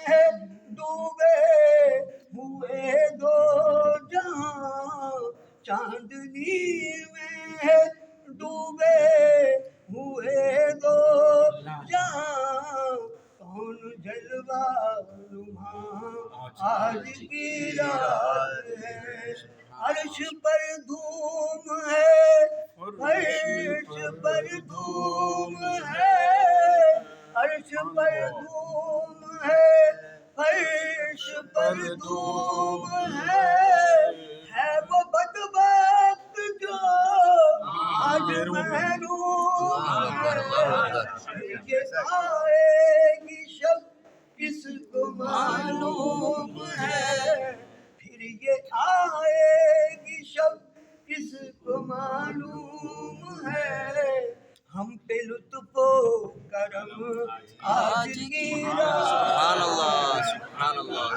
है डूबे हुए दो जहां, चांदनी में है डूबे हुए दो जहां, कौन जलवा नुमा आज की रात है। अर्श पर धूम है, अर्श पर धूम है, अर्श पर धूम है, अर्श पर धूम है वो बदबख्त जो आज महरूम है। ये आएगी शब किसको मालूम है, फिर ये आएगी शब किसको मालूम है। हम पे लुत्फो करम आज की रात। সুবহানাল্লাহ সুবহানাল্লাহ।